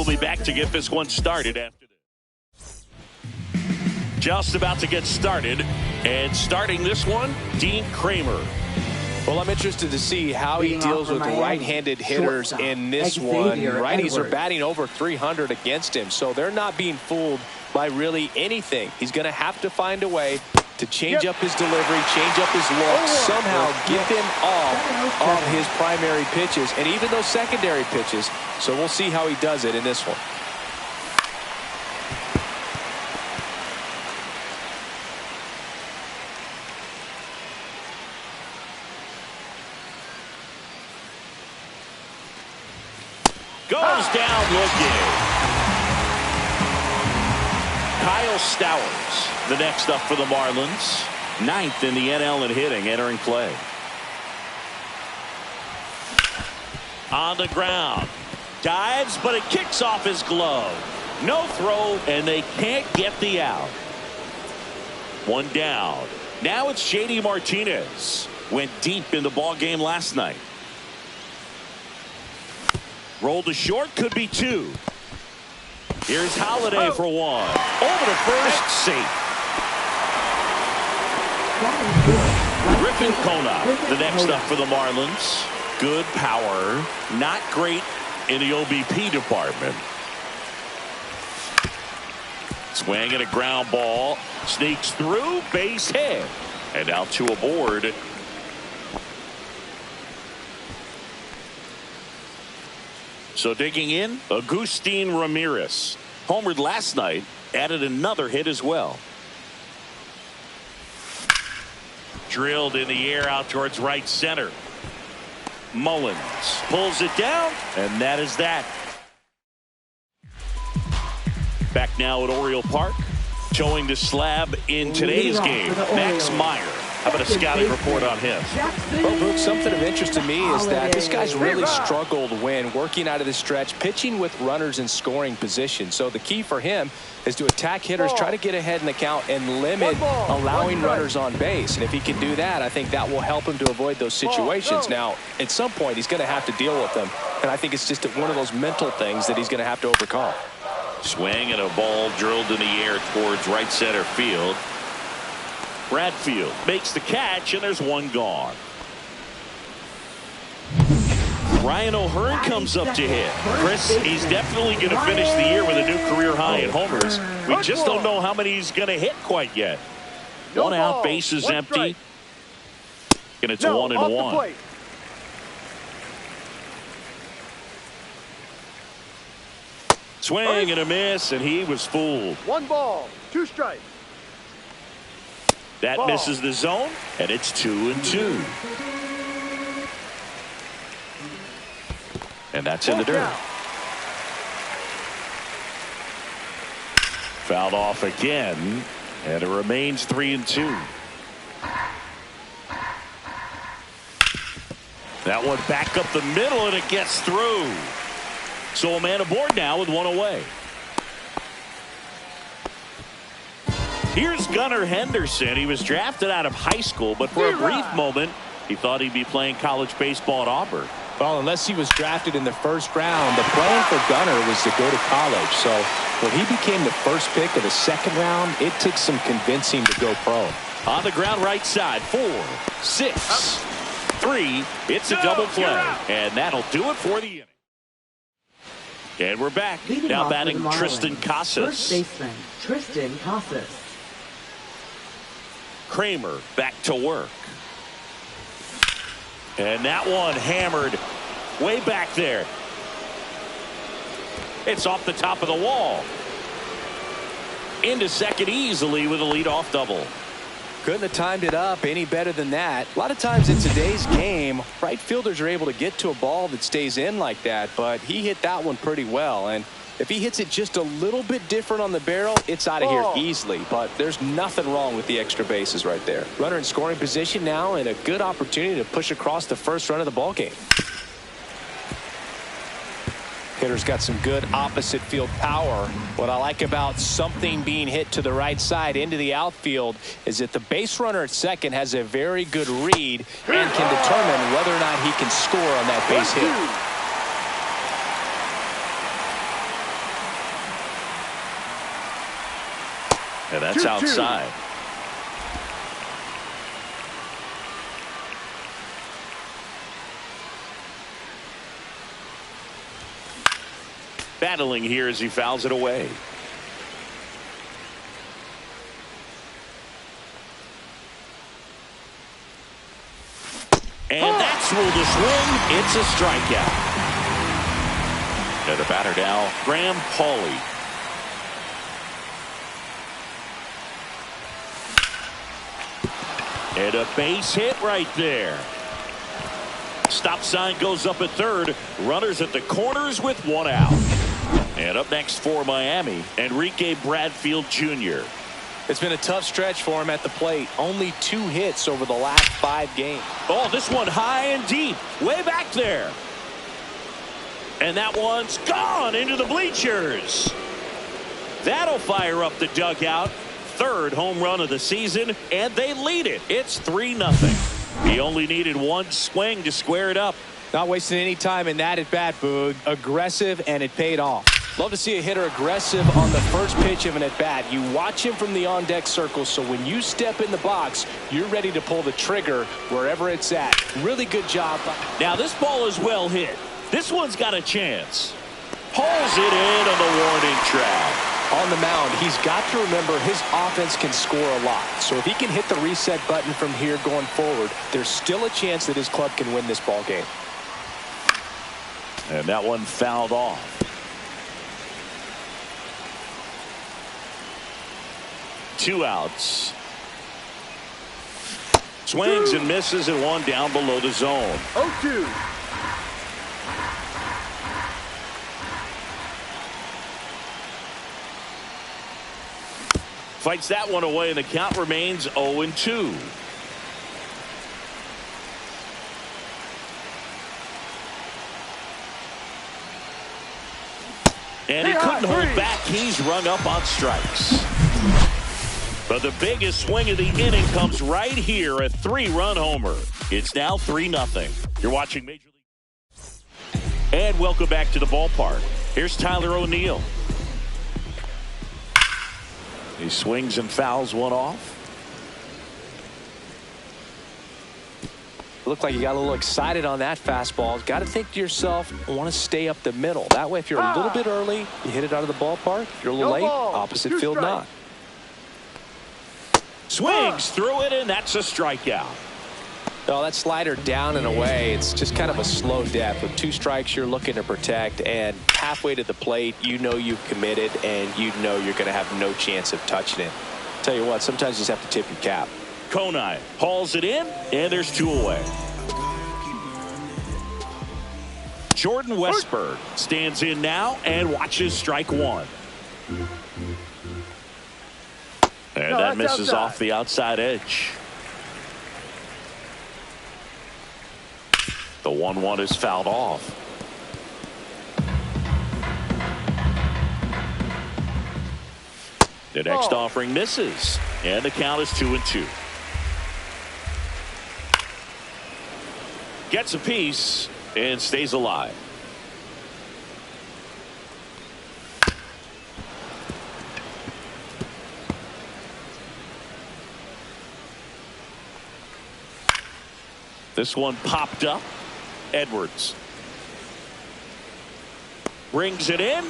We'll be back to get this one started after this. Just about to get started, and starting this one, Dean Kramer. Well, I'm interested to see how he deals with right-handed hitters in this one. Righties are batting over 300 against him, so they're not being fooled by really anything. He's going to have to find a way to change up his delivery, change up his look, somehow get them off of his primary pitches and even those secondary pitches. So we'll see how he does it in this one. Goes down looking. Kyle Stowers, the next up for the Marlins. 9th in the NL in hitting, entering play. On the ground. Dives, but it kicks off his glove. No throw, and they can't get the out. One down. Now it's JD Martinez. Went deep in the ball game last night. Rolled to short, could be 2. Here's Holiday for 1. Over to first, safe. Griffin Kona, the next up for the Marlins. Good power, not great in the OBP department. Swing and a ground ball, sneaks through, base hit, and out to a board. So digging in, Agustin Ramirez. Homered last night, added another hit as well. Drilled in the air out towards right center. Mullins pulls it down, and that is that. Back now at Oriole Park. Showing the slab in today's game, Max Meyer. How about a scouting report on him? Well, Brooks, something of interest to me is that this guy's really struggled when working out of the stretch, pitching with runners in scoring position. So the key for him is to attack hitters, try to get ahead in the count, and limit allowing runners on base. And if he can do that, I think that will help him to avoid those situations. Now, at some point, he's going to have to deal with them. And I think it's just one of those mental things that he's going to have to overcome. Swing and a ball drilled in the air towards right center field. Bradfield makes the catch, and there's one gone. Ryan O'Hearn comes up to hit. Chris, he's definitely going to finish the year with a new career high in homers. We just don't know how many he's going to hit quite yet. One out, base is empty. And it's 1-1. Swing and a miss, and he was fooled. 1 ball, 2 strikes. That misses the zone, and it's 2-2. And that's in the dirt. Fouled off again, and it remains 3-2. That one back up the middle, and it gets through. So a man aboard now with 1 away. Here's Gunnar Henderson. He was drafted out of high school, but for a brief moment, he thought he'd be playing college baseball at Auburn. Well, unless he was drafted in the first round, the plan for Gunnar was to go to college. So when he became the first pick of the second round, it took some convincing to go pro. On the ground right side, 4, 6, 3. It's a double play, and that'll do it for the inning. And we're back. Now batting Tristan Casas. First baseman Tristan Casas. Kramer back to work. And that one hammered way back there. It's off the top of the wall. Into second easily with a leadoff double. Couldn't have timed it up any better than that. A lot of times in today's game, right fielders are able to get to a ball that stays in like that, but he hit that one pretty well. And if he hits it just a little bit different on the barrel, it's out of here easily. But there's nothing wrong with the extra bases right there. Runner in scoring position now, and a good opportunity to push across the first run of the ball game. Hitter's got some good opposite field power. What I like about something being hit to the right side into the outfield is that the base runner at second has a very good read and can determine whether or not he can score on that base hit. And that's 2-2. outside. Battling here as he fouls it away. And that's ruled a swing. It's a strikeout. And the batter now, Graham Pauley. And a base hit right there. Stop sign goes up at third. Runners at the corners with one out. And up next for Miami, Enrique Bradfield Jr. It's been a tough stretch for him at the plate. Only 2 hits over the last 5 games. Oh, this one high and deep. Way back there. And that one's gone into the bleachers. That'll fire up the dugout. 3rd home run of the season, and they lead it. It's 3-0. He only needed 1 swing to square it up. Not wasting any time in that at bat, Boog. Aggressive, and it paid off. Love to see a hitter aggressive on the first pitch of an at bat. You watch him from the on deck circle, so when you step in the box, you're ready to pull the trigger wherever it's at. Really good job. Now this ball is well hit. This one's got a chance. Pulls it in on the warning track. On the mound, he's got to remember his offense can score a lot. So if he can hit the reset button from here going forward, there's still a chance that his club can win this ball game. And that one fouled off. Two outs. Swings and misses and one down below the zone. 0-2. Fights that one away, and the count remains 0-2. And he couldn't hold back. He's rung up on strikes. But the biggest swing of the inning comes right here, a 3-run homer. It's now 3-0. You're watching Major League. And welcome back to the ballpark. Here's Tyler O'Neill. He swings and fouls one off. Looked like you got a little excited on that fastball. Got to think to yourself, I want to stay up the middle. That way, if you're a little bit early, you hit it out of the ballpark. If you're a little late, opposite field not. Swings through it, and that's a strikeout. Oh, that slider down and away. It's just kind of a slow death. With 2 strikes, you're looking to protect, and halfway to the plate, you know you've committed, and you know you're going to have no chance of touching it. Tell you what, sometimes you just have to tip your cap. Konai hauls it in, and there's 2 away. Jordan Westburg stands in now and watches strike 1. And that misses outside. Off the outside edge. The 1-1 is fouled off. The next offering misses, and the count is 2-2. Gets a piece and stays alive. This one popped up. Edwards brings it in,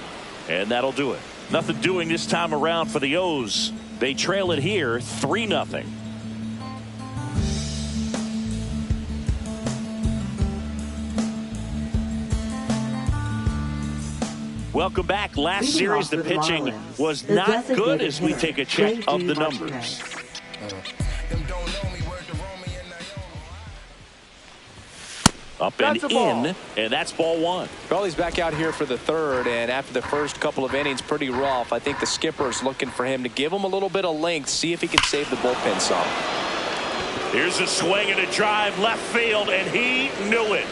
and that'll do it. Nothing doing this time around for the O's. They trail it here 3-0. Welcome back. Last series the pitching was not good as we take a check of the numbers. Up and in, and that's ball 1. Well, he's back out here for the 3rd, and after the first couple of innings, pretty rough. I think the skipper is looking for him to give him a little bit of length, see if he can save the bullpen some. Here's a swing and a drive left field, and he knew it.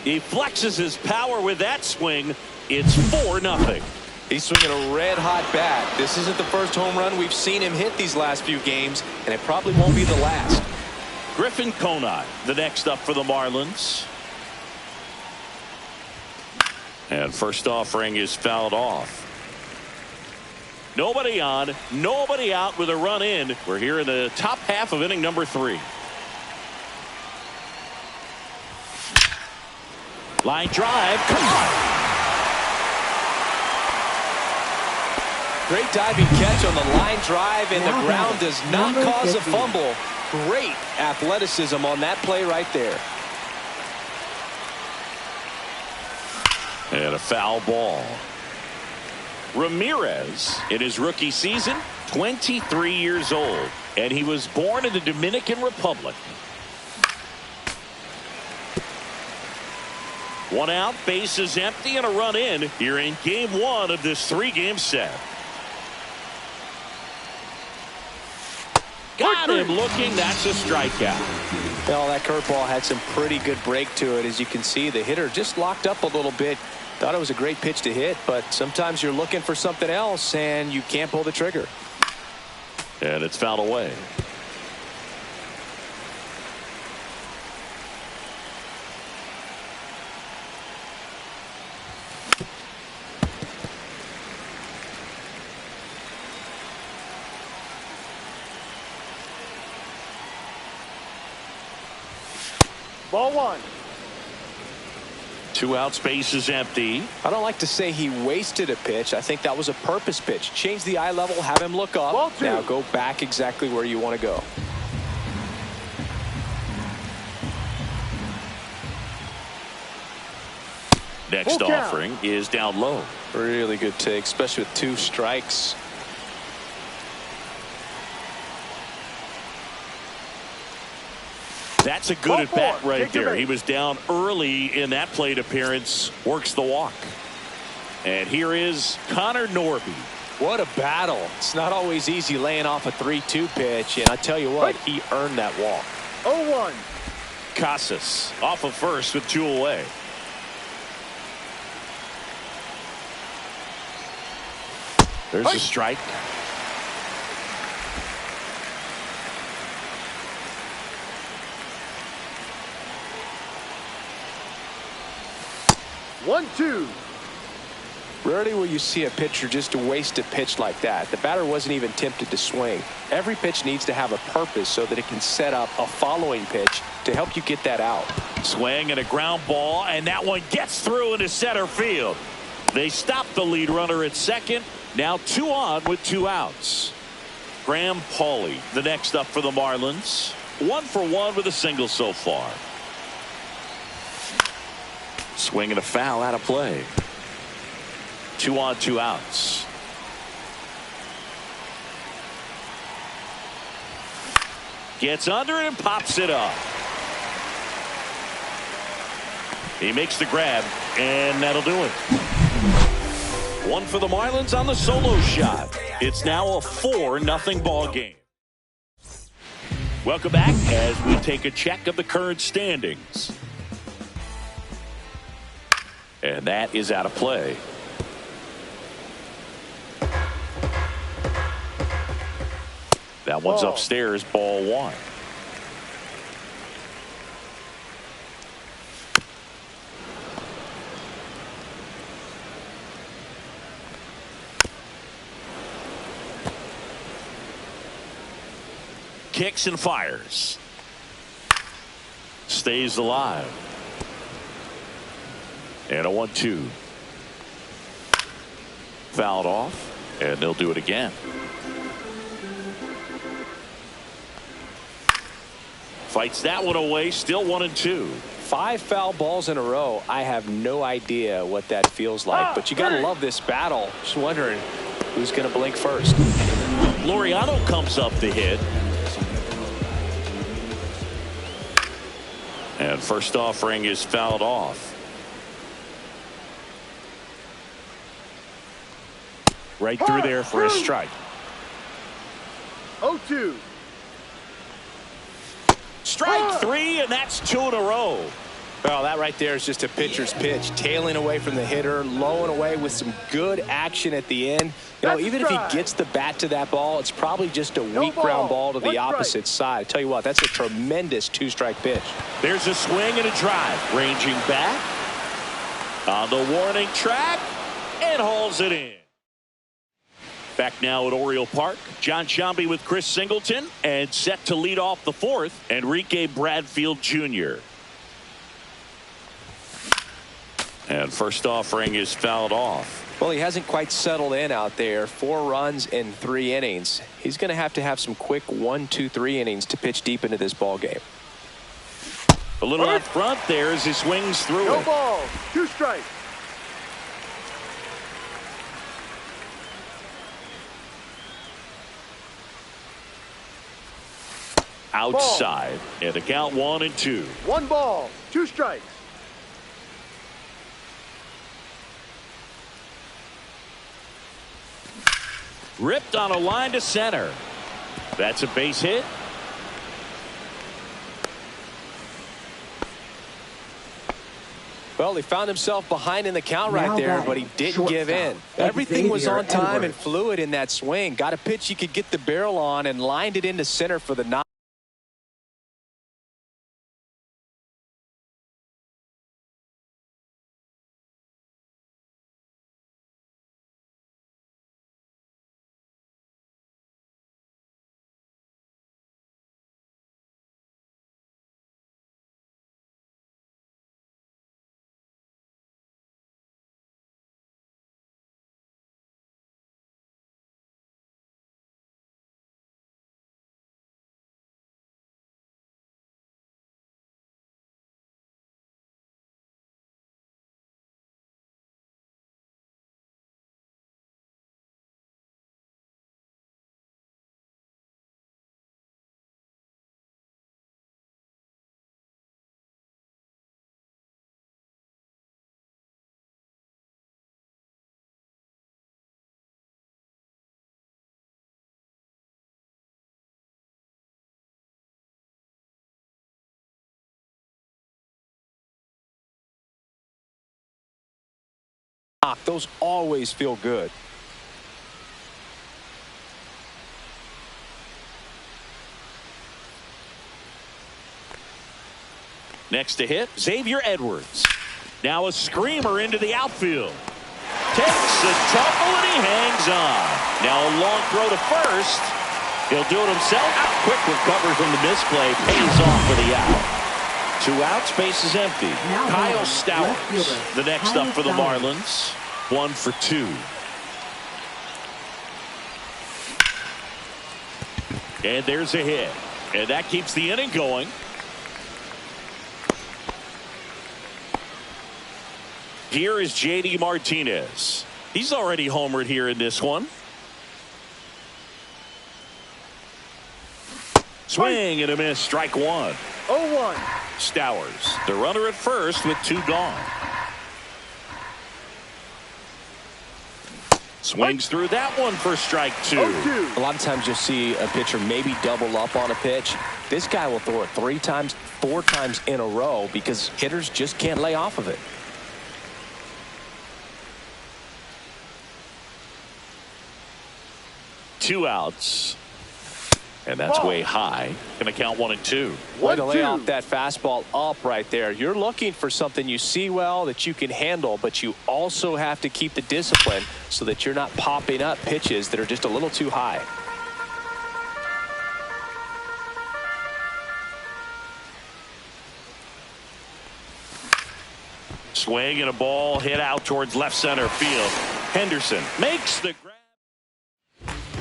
He flexes his power with that swing. It's 4-0. He's swinging a red-hot bat. This isn't the first home run we've seen him hit these last few games, and it probably won't be the last. Griffin Konai, the next up for the Marlins. And first offering is fouled off. Nobody on, nobody out with a run in. We're here in the top half of inning number 3. Line drive. Come on. Great diving catch on the line drive, and the ground does not cause a fumble. Great athleticism on that play right there. And a foul ball. Ramirez, in his rookie season, 23 years old, and he was born in the Dominican Republic. 1 out, bases empty, and a run in here in game 1 of this 3-game set. Got him looking. That's a strikeout. Well, that curveball had some pretty good break to it. As you can see, the hitter just locked up a little bit. Thought it was a great pitch to hit, but sometimes you're looking for something else and you can't pull the trigger. And it's fouled away. Ball 1. 2 outs, base is empty. I don't like to say he wasted a pitch. I think that was a purpose pitch. Change the eye level, have him look up. Ball 2. Now go back exactly where you want to go. Next offering is down low. Really good take, especially with 2 strikes. That's a good at bat right there. He was down early in that plate appearance. Works the walk. And here is Connor Norby. What a battle. It's not always easy laying off a 3-2 pitch, and I tell you what, he earned that walk. 0-1. Casas off of first with 2 away. There's a strike. 1-2. Rarely will you see a pitcher just waste a pitch like that. The batter wasn't even tempted to swing. Every pitch needs to have a purpose so that it can set up a following pitch to help you get that out. Swing and a ground ball, and that one gets through into center field. They stop the lead runner at second. Now 2 on with 2 outs. Graham Pauley, the next up for the Marlins. 1 for 1 with a single so far. Swing and a foul out of play. 2 on, 2 outs. Gets under it and pops it up. He makes the grab, and that'll do it. 1 for the Marlins on the solo shot. It's now a 4-0 ball game. Welcome back as we take a check of the current standings. And that is out of play. That one's upstairs, ball 1. Kicks and fires. Stays alive. And a 1-2. Fouled off, and they'll do it again. Fights that one away, still 1-2. 5 foul balls in a row. I have no idea what that feels like, but you got to love this battle. Just wondering who's going to blink first. Laureano comes up the hit. And first offering is fouled off. Right through there for a strike. 0-2. Strike 3, and that's 2 in a row. Well, that right there is just a pitcher's pitch, tailing away from the hitter, low and away with some good action at the end. You know, even if he gets the bat to that ball, it's probably just a weak ground ball to the opposite side. I tell you what, that's a tremendous 2-strike pitch. There's a swing and a drive. Ranging back on the warning track and hauls it in. Back now at Oriole Park, John Sciambi with Chris Singleton, and set to lead off the fourth, Enrique Bradfield Jr. And first offering is fouled off. Well, he hasn't quite settled in out there. 4 runs in 3 innings. He's going to have some quick 1, 2, 3 innings to pitch deep into this ball game. A little out front there as he swings through No it. ball. 2 strikes. Outside. And the count 1-2. 1 ball. 2 strikes. Ripped on a line to center. That's a base hit. Well, he found himself behind in the count right Now there, batting, but he didn't give in. shortstop, Everything was on Xavier time and Edwards. fluid in that swing. Got a pitch he could get the barrel on and lined it into center for the knock. Those always feel good. Next to hit, Xavier Edwards. Now a screamer into the outfield. Takes a tumble and he hangs on. Now a long throw to first. He'll do it himself. Quick recovery from the misplay. Pays off for the out. 2 outs, base is empty. Now Kyle batting, Stowers, left fielder, the next Kyle up for the Stowers. Marlins. 1 for 2. And there's a hit. And that keeps the inning going. Here is J.D. Martinez. He's already homered here in this one. Swing and a miss. Strike 1. 0-1. Stowers, the runner at first with 2 gone. Swings through that one for strike 2. 0-2. A lot of times you'll see a pitcher maybe double up on a pitch. This guy will throw it 3 times, 4 times in a row because hitters just can't lay off of it. Two outs. And that's Ball. way high. Going to count 1-2. Way to lay 1-2. off that fastball up right there. You're looking for something you see well that you can handle, but you also have to keep the discipline so that you're not popping up pitches that are just a little too high. Swing and a ball hit out towards left center field. Henderson makes the grab.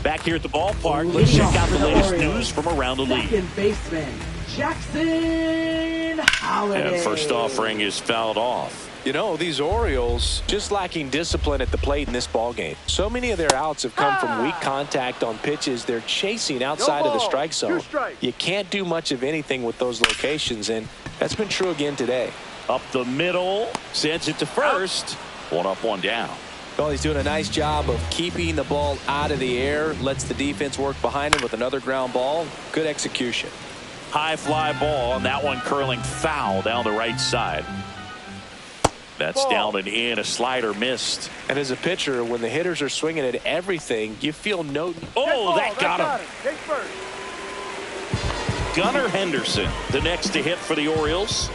Back here at the ballpark, let's check out the latest news from around the league. Second baseman, Jackson Holiday. And first offering is fouled off. You know, these Orioles just lacking discipline at the plate in this ball game. So many of their outs have come from weak contact on pitches they're chasing outside of the ball. strike 2 zone. strikes. You can't do much of anything with those locations, and that's been true again today. Up the middle, sends it to first. 1 up, 1 down. Well, he's doing a nice job of keeping the ball out of the air, lets the defense work behind him with another ground ball. Good execution. High fly ball, and that one curling foul down the right side. That's Ball. down and in. A slider missed. And as a pitcher, when the hitters are swinging at everything, you feel no... Oh, that got him. Take first. Gunnar Henderson, the next to hit for the Orioles.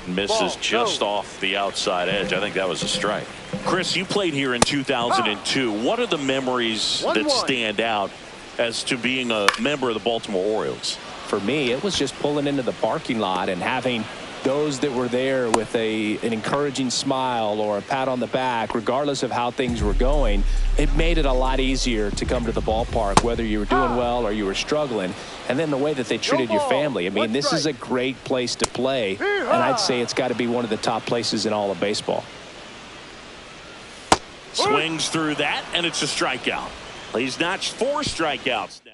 Misses just off the outside edge. I think that was a strike. Chris, you played here in 2002. What are the memories that stand out as to being a member of the Baltimore Orioles? For me, it was just pulling into the parking lot and having those that were there with an encouraging smile or a pat on the back, regardless of how things were going. It made it a lot easier to come to the ballpark, whether you were doing well or you were struggling. And then the way that they treated your family. I mean, this is a great place to play, and I'd say it's got to be one of the top places in all of baseball. Swings through that, and it's a strikeout. He's notched 4 strikeouts now.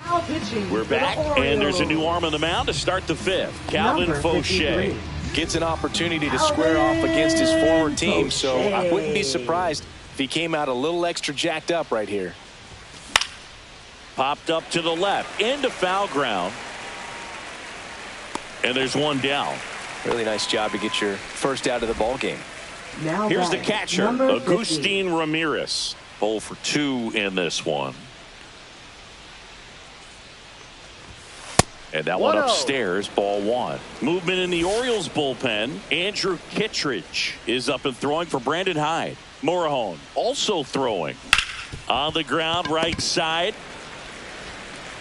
Now pitching. We're back, and there's a new arm on the mound to start the 5th. Calvin Fauché gets an opportunity to square off against his former team, so I wouldn't be surprised if he came out a little extra jacked up right here. Popped up to the left, into foul ground, and there's one down. Really nice job to get your first out of the ball game. Now here's the catcher, Agustin 50. Ramirez. 0 for 2 in this one. And that one upstairs, ball 1. Movement in the Orioles bullpen. Andrew Kittredge is up and throwing for Brandon Hyde. Morahone also throwing. On the ground, right side.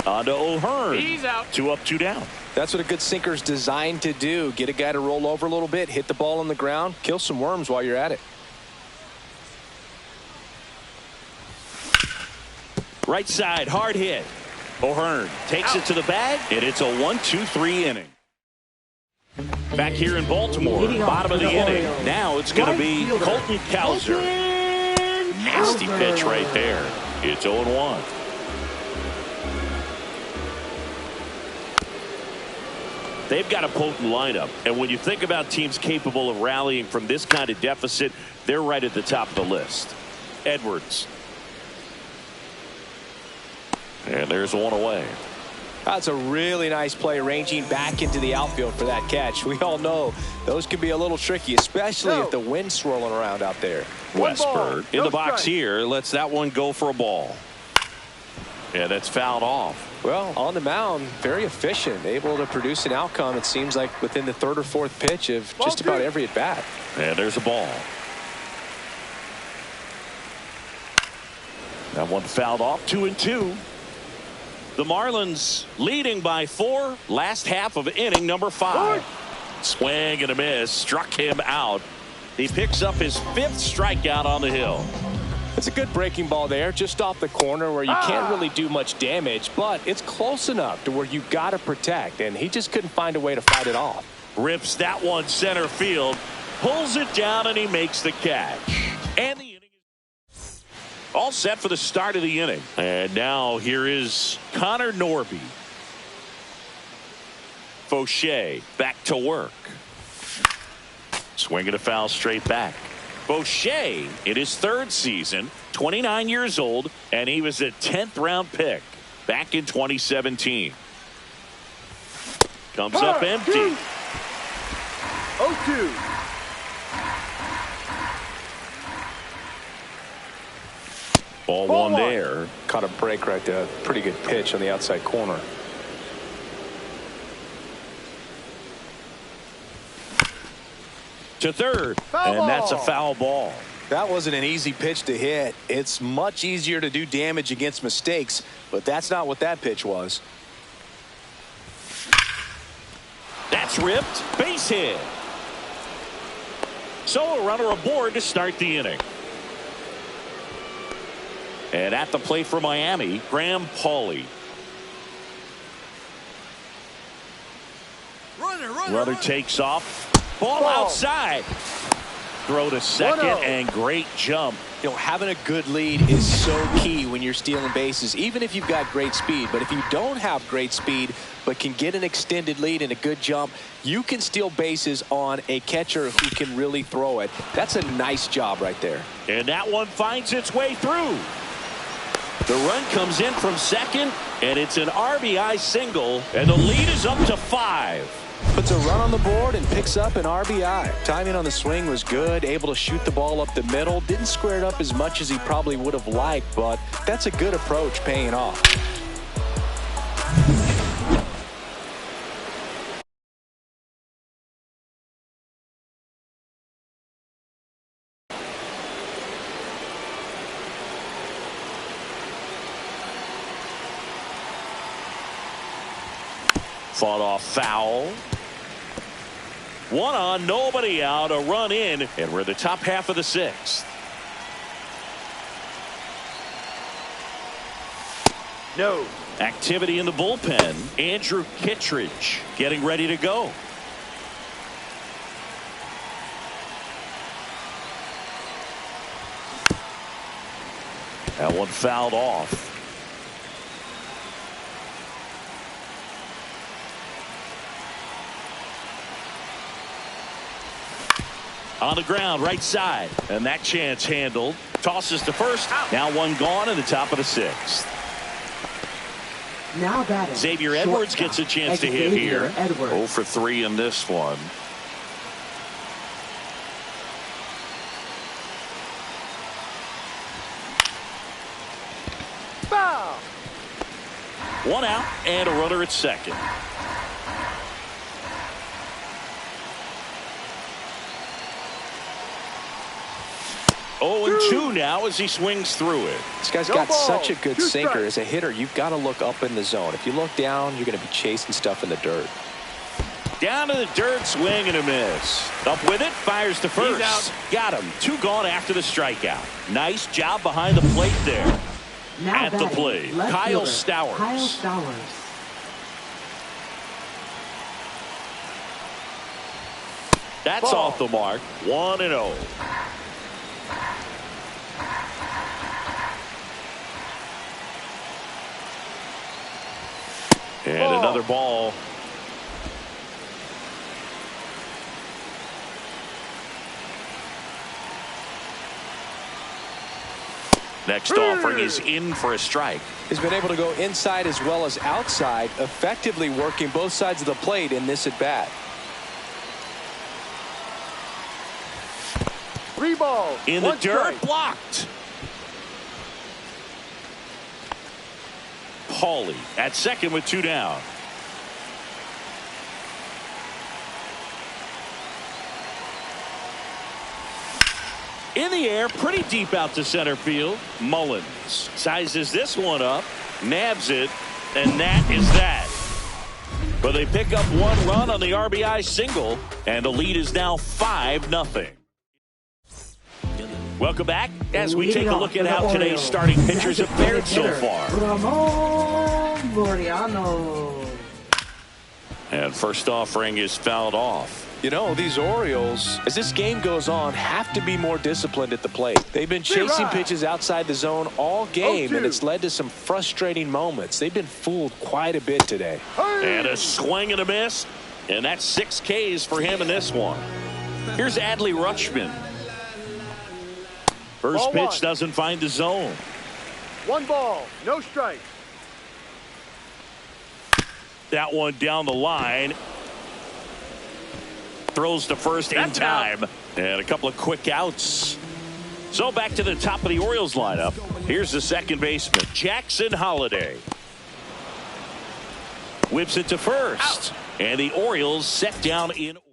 On to O'Hearn. He's out. 2 up, 2 down. That's what a good sinker's designed to do. Get a guy to roll over a little bit, hit the ball on the ground, kill some worms while you're at it. Right side, hard hit. O'Hearn takes it to the bag, and it's a 1-2-3 inning. Back here in Baltimore, bottom of the inning. Now it's going to be Colton Cowser. Nasty pitch right there. It's 0-1. They've got a potent lineup, and when you think about teams capable of rallying from this kind of deficit, they're right at the top of the list. Edwards. And there's one away. That's a really nice play, ranging back into the outfield for that catch. We all know those can be a little tricky, especially if the wind's swirling around out there. Westberg in the box here, lets that one go for a ball. And that's fouled off. Well, on the mound, very efficient, able to produce an outcome, it seems like, within the 3rd or 4th pitch of just about every at bat. And there's a ball. That one fouled off. 2-2. The Marlins leading by 4. Last half of inning number 5. Swing and a miss. Struck him out. He picks up his 5th strikeout on the hill. It's a good breaking ball there, just off the corner where you can't really do much damage, but it's close enough to where you got to protect, and he just couldn't find a way to fight it off. Rips that one center field, pulls it down, and he makes the catch. And the inning is all set for the start of the inning. And now here is Connor Norby. Fauché back to work. Swinging a foul straight back. Fauché in his 3rd season, 29 years old, and he was a 10th round pick back in 2017. Comes up empty. 0-2. Ball 1 there. Caught a break right there. Pretty good pitch on the outside corner. To 3rd, and that's a foul ball. That wasn't an easy pitch to hit. It's much easier to do damage against mistakes, but that's not what that pitch was. That's ripped. Base hit. So a runner aboard to start the inning. And at the plate for Miami, Graham Pauley. Runner takes off. Ball outside. Throw to second, and great jump. You know, having a good lead is so key when you're stealing bases, even if you've got great speed. But if you don't have great speed but can get an extended lead and a good jump, you can steal bases on a catcher who can really throw it. That's a nice job right there. And that one finds its way through. The run comes in from second, and it's an RBI single, and the lead is up to 5. Puts a run on the board and picks up an RBI. Timing on the swing was good, able to shoot the ball up the middle. Didn't square it up as much as he probably would have liked, but that's a good approach paying off. Fought off foul. One on, nobody out, a run in, and we're the top half of the sixth. No. Activity in the bullpen. Andrew Kittredge getting ready to go. That one fouled off. On the ground, right side. And that chance handled. Tosses to first. Now one gone in the top of the sixth. Now batting, Xavier Edwards gets a chance to hit here. 0 for 3 in this one. Foul. One out and a runner at second. Oh, and 2 now as he swings through it. This guy's got such a good sinker. As a hitter, you've got to look up in the zone. If you look down, you're going to be chasing stuff in the dirt. Down to the dirt, swing and a miss. Up with it, fires to first. He's out. Got him. 2 gone after the strikeout. Nice job behind the plate there. Now at the plate, Kyle Stowers. Kyle Stowers. That's off the mark. 1-0. And another ball. Next offering is in for a strike. He's been able to go inside as well as outside, effectively working both sides of the plate in this at bat. 3 balls. In the dirt, blocked. Paulie at second with 2 down. In the air, pretty deep out to center field. Mullins sizes this one up, nabs it, and that is that. But they pick up 1 run on the RBI single, and the lead is now 5-0. Welcome back as we take a look at how today's starting pitchers have fared so far. And first offering is fouled off. You know, these Orioles, as this game goes on, have to be more disciplined at the plate. They've been chasing pitches outside the zone all game, and it's led to some frustrating moments. They've been fooled quite a bit today. And a swing and a miss, and that's 6 Ks for him in this one. Here's Adley Rutschman. First pitch doesn't find the zone. 1 ball, no strike. That one down the line. Throws to first in time. And a couple of quick outs. So back to the top of the Orioles lineup. Here's the second baseman, Jackson Holliday. Whips it to first. And the Orioles set down in order.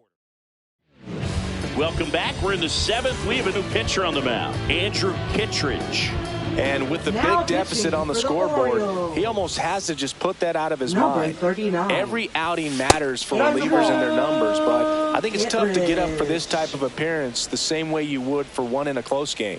Welcome back. We're in the 7th. We have a new pitcher on the mound, Andrew Kittredge. And with the big deficit on the scoreboard, he almost has to just put that out of his mind. 39. Every outing matters for relievers and their numbers, but I think it's tough to get up for this type of appearance the same way you would for one in a close game.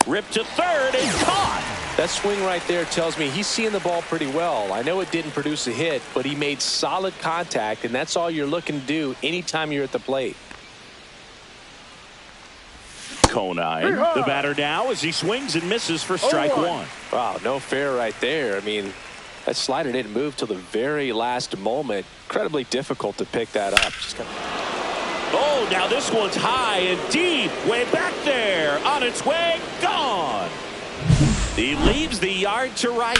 Ripped to third and caught. That swing right there tells me he's seeing the ball pretty well. I know it didn't produce a hit, but he made solid contact, and that's all you're looking to do anytime you're at the plate. Conine, the batter now as he swings and misses for strike 1. Wow, no fair right there. I mean, that slider didn't move till the very last moment. Incredibly difficult to pick that up. Oh, now this one's high and deep, way back there, on its way, gone. He leaves the yard to right.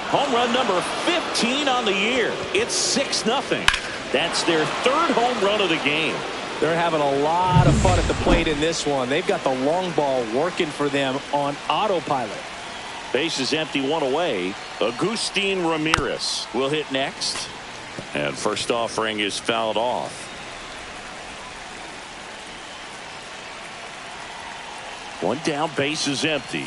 Home run number 15 on the year. It's 6-0. That's their 3rd home run of the game. They're having a lot of fun at the plate in this one. They've got the long ball working for them on autopilot. Base is empty, 1 away. Agustin Ramirez will hit next. And first offering is fouled off. One down, base is empty.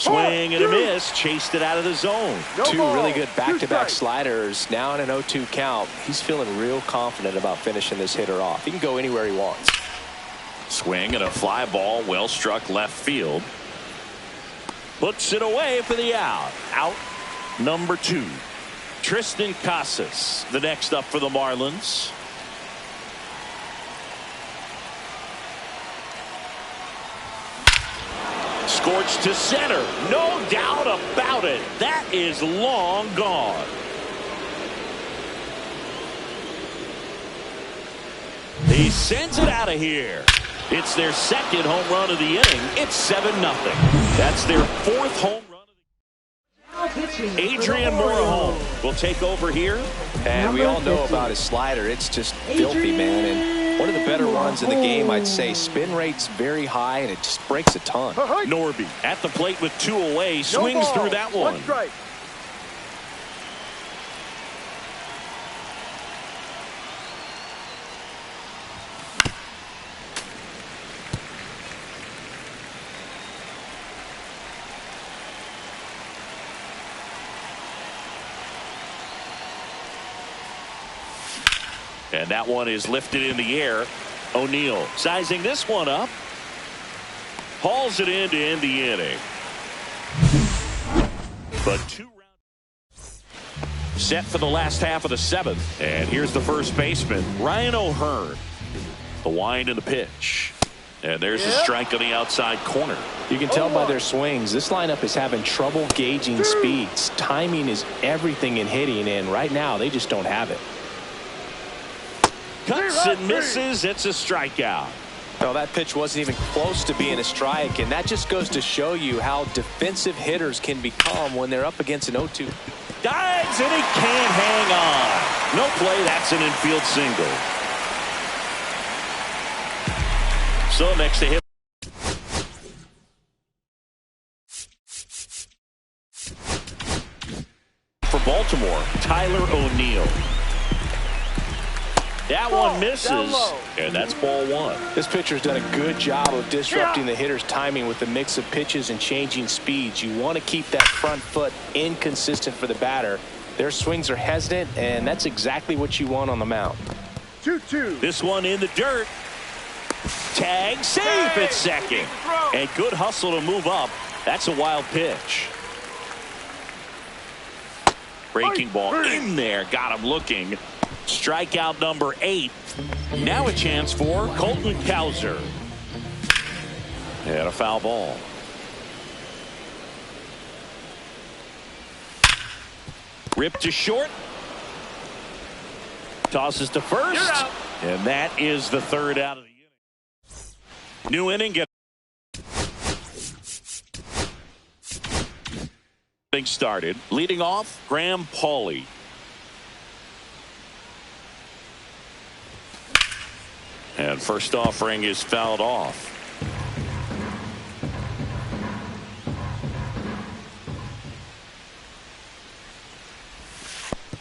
Swing and a miss. Chased it out of the zone. Two really good back-to-back sliders. Now in an 0-2 count. He's feeling real confident about finishing this hitter off. He can go anywhere he wants. Swing and a fly ball. Well struck left field. Puts it away for the out. Out number 2. Tristan Casas, the next up for the Marlins. Scorched to center. No doubt about it. That is long gone. He sends it out of here. It's their second home run of the inning. It's 7-0. That's their 4th home run of the inning. Adrian Morejon will take over here. And we all know about his slider. It's just filthy, man. And one of the better ones in the game, I'd say. Spin rate's very high, and it just breaks a ton. Norby at the plate with 2 away. Swings through that one. And that one is lifted in the air. O'Neill sizing this one up. Hauls it in to end the inning. But 2 rounds set for the last half of the 7th. And here's the first baseman, Ryan O'Hearn. The wind and the pitch. And there's a strike on the outside corner. You can tell by their swings, this lineup is having trouble gauging speeds. Timing is everything in hitting, and right now they just don't have it. Cuts and misses. It's a strikeout. No, that pitch wasn't even close to being a strike, and that just goes to show you how defensive hitters can become when they're up against an 0-2. Dives, and he can't hang on. No play. That's an infield single. So next to him. For Baltimore, Tyler O'Neill. That one misses, and that's ball 1. This pitcher's done a good job of disrupting the hitter's timing with the mix of pitches and changing speeds. You want to keep that front foot inconsistent for the batter. Their swings are hesitant, and that's exactly what you want on the mound. 2-2. This one in the dirt. Tag safe at second. And good hustle to move up. That's a wild pitch. Breaking ball in there. Got him looking. Strikeout number 8. Now a chance for Colton Cowser. And a foul ball. Ripped to short. Tosses to first. And that is the 3rd out of the inning. New inning. Getting started. Leading off, Graham Pauley. And first offering is fouled off.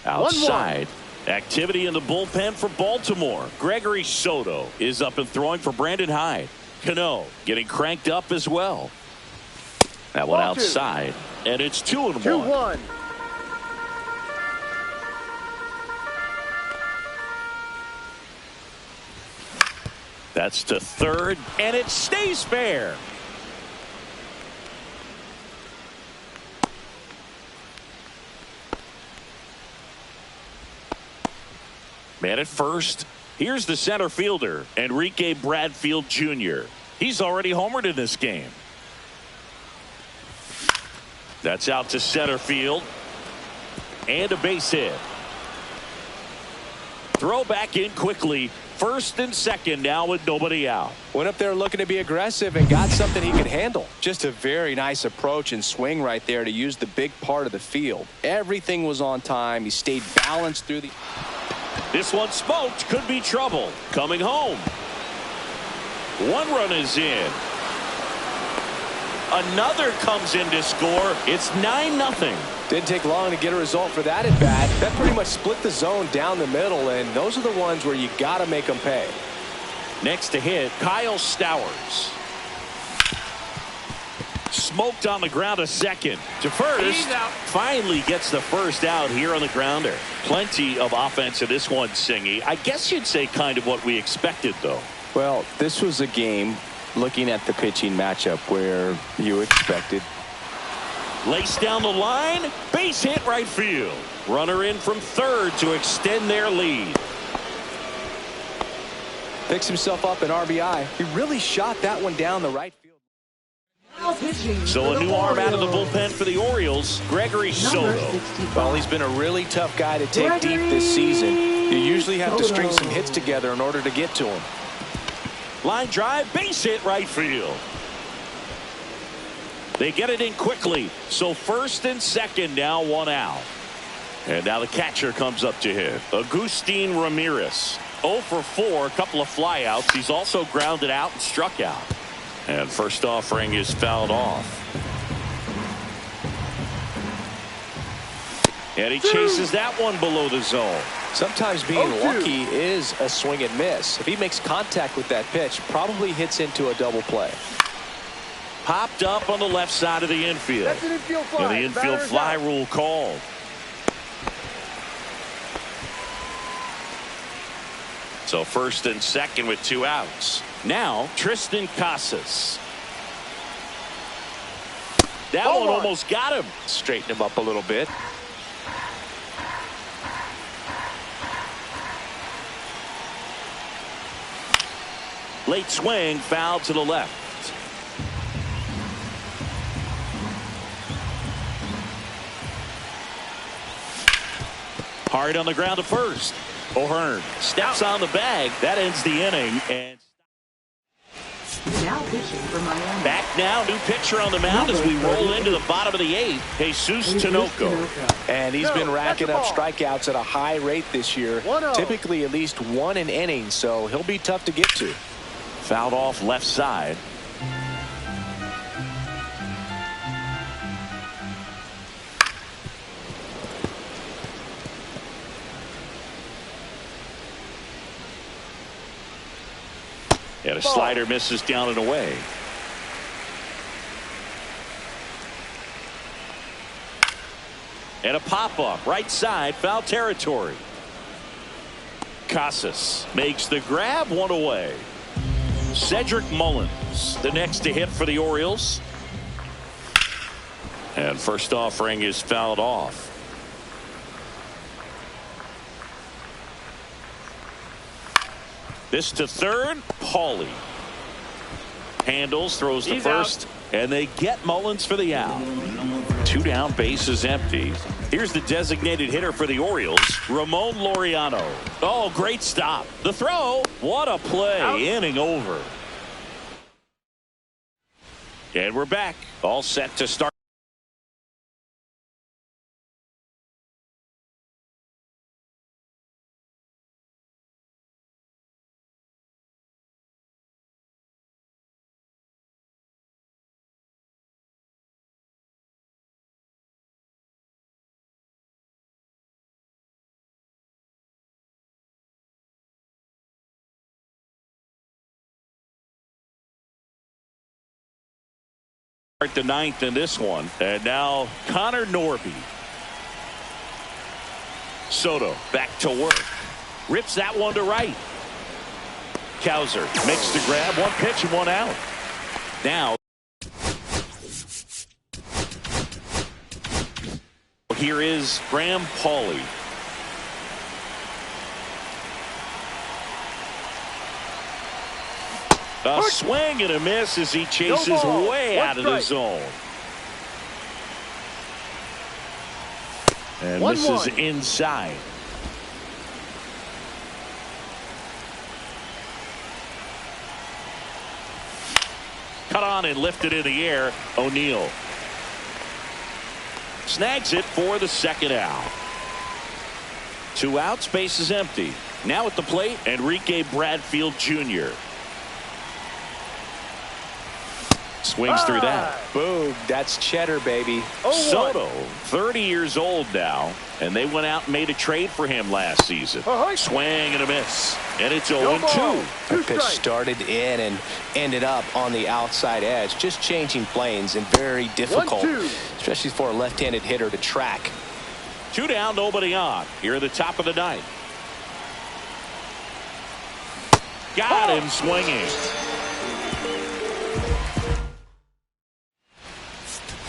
Outside. 1-1. Activity in the bullpen for Baltimore. Gregory Soto is up and throwing for Brandon Hyde. Cano getting cranked up as well. That one outside. And it's 2-1. 2-1. That's to third, and it stays fair. Man at first. Here's the center fielder, Enrique Bradfield Jr. He's already homered in this game. That's out to center field. And a base hit. Throw back in quickly. First and second now with nobody out. Went up there looking to be aggressive and got something he could handle. Just a very nice approach and swing right there to use the big part of the field. Everything was on time. He stayed balanced through the... This one smoked. Could be trouble. Coming home. 1 run is in. Another comes in to score. It's 9-0. Didn't take long to get a result for that at bat. That pretty much split the zone down the middle, and those are the ones where you got to make them pay. Next to hit, Kyle Stowers. Smoked on the ground a second to first. Finally gets the first out here on the grounder. Plenty of offense in this one, Singy. I guess you'd say kind of what we expected, though. Well, this was a game, looking at the pitching matchup, where you expected. Lace down the line. Base hit right field. Runner in from third to extend their lead. Picks himself up an RBI. He really shot that one down the right field. Now pitching So for a the new arm out of the Orioles. bullpen for the Orioles, Gregory Number Soto. 65. Well, he's been a really tough guy to take deep this season. You usually have to string some hits together in order to get to him. Line drive, base hit right field. They get it in quickly. So first and second, now one out. And now the catcher comes up to hit. Agustin Ramirez. 0 for 4, a couple of flyouts. He's also grounded out and struck out. And first offering is fouled off. And he chases that one below the zone. Sometimes being 0-2. lucky is a swing and miss. If he makes contact with that pitch, probably hits into a double play. Popped up on the left side of the infield. That's an infield fly. And the infield Batter's fly out. rule called. So first and second with 2 outs. Now Tristan Casas. That Ball one one. almost got him. Straighten him up a little bit. Late swing, foul to the left. Hard on the ground to first. O'Hearn steps on the bag. That ends the inning. And Now pitching for Miami. back now, new pitcher on the mound as we roll into the bottom of the 8th. Jesus Tinoco. And he's No, been racking up that's a ball. strikeouts at a high rate this year. 1-0. Typically at least one an inning, so he'll be tough to get to. Fouled off left side. And a slider misses down and away. And a pop-up right side, foul territory. Casas makes the grab, one away. Cedric Mullins, the next to hit for the Orioles. And first offering is fouled off. This to third, Pauly. Handles, throws to He's first, and they get Mullins for the out. 2 down, bases empty. Here's the designated hitter for the Orioles, Ramon Laureano. Oh, great stop. The throw. What a play. Out. Inning over. And we're back. All set to start. The 9th in this one. And now Connor Norby. Soto back to work. Rips that one to right. Cowser makes the grab. 1 pitch and 1 out. Now here is Graham Pauly. A swing and a miss as he chases No ball. way 1 out of the strike. zone. And 1-1. this is inside. Cut on and lifted in the air. O'Neill snags it for the second out. 2 outs, base is empty. Now at the plate, Enrique Bradfield Jr. swings through that. Boom, that's cheddar, baby. Soto, 30 years old now, and they went out and made a trade for him last season. Swing and a miss, and it's 0-2. The pitch started in and ended up on the outside edge, just changing planes and very difficult, especially for a left-handed hitter to track. 2 down, nobody on. Here at the top of the ninth. Got him swinging.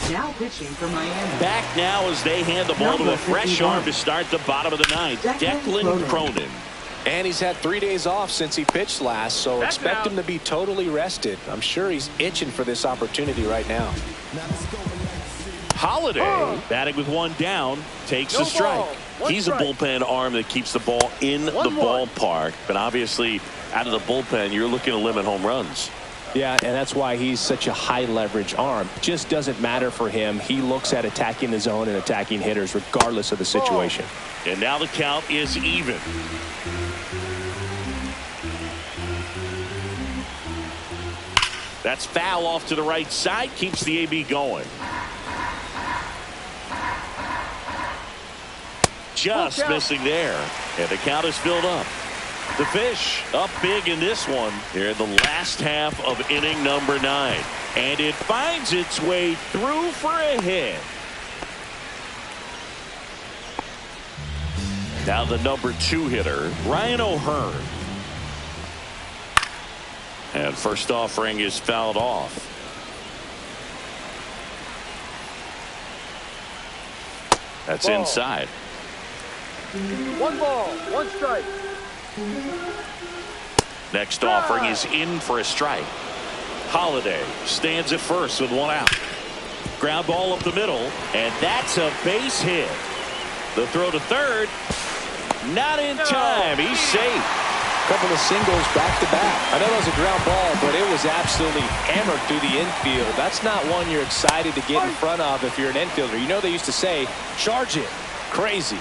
Now pitching for Miami. Back now as they hand the ball to a fresh arm to start the bottom of the ninth. Declan Cronin. And he's had 3 days off since he pitched last, so expect him to be totally rested. I'm sure he's itching for this opportunity right now. Holiday batting with 1 down takes a strike. He's a bullpen arm that keeps the ball in the ballpark, but obviously out of the bullpen you're looking to limit home runs. Yeah, and that's why he's such a high leverage arm. Just doesn't matter for him. He looks at attacking the zone and attacking hitters regardless of the situation. And now the count is even. That's foul off to the right side, keeps the AB going. Just missing there, and the count is filled up. The Fish up big in this one here in the last half of inning number 9, and it finds its way through for a hit. Now the number 2 hitter, Ryan O'Hearn. And first offering is fouled off. That's inside. 1 ball, 1 strike. Next offering is in for a strike. Holiday stands at first with 1 out. Ground ball up the middle, and that's a base hit. The throw to third, not in time. He's safe. Couple of singles back to back. I know that was a ground ball, but it was absolutely hammered through the infield. That's not one you're excited to get in front of if you're an infielder. You know they used to say, charge it. Crazy.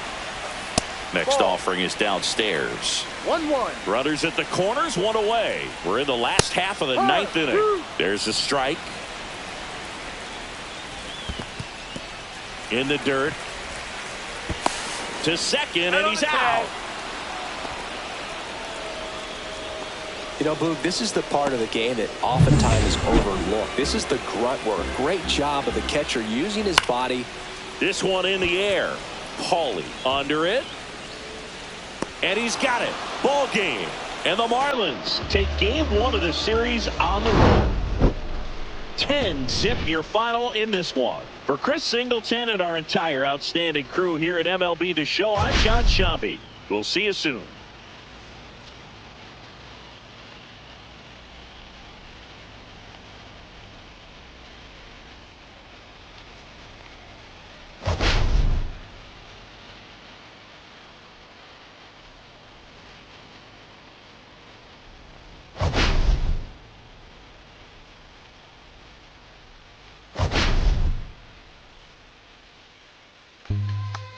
Next offering is downstairs. 1-1. Runners at the corners, 1 away. We're in the last half of the 9th inning. There's a strike. In the dirt. To second, and he's out. You know, Boog, this is the part of the game that oftentimes is overlooked. This is the grunt work. Great job of the catcher using his body. This one in the air. Paulie under it. And he's got it. Ball game. And the Marlins take game 1 of the series on the road. 10-zip your final in this one. For Chris Singleton and our entire outstanding crew here at MLB The Show, I'm John Shambi. We'll see you soon.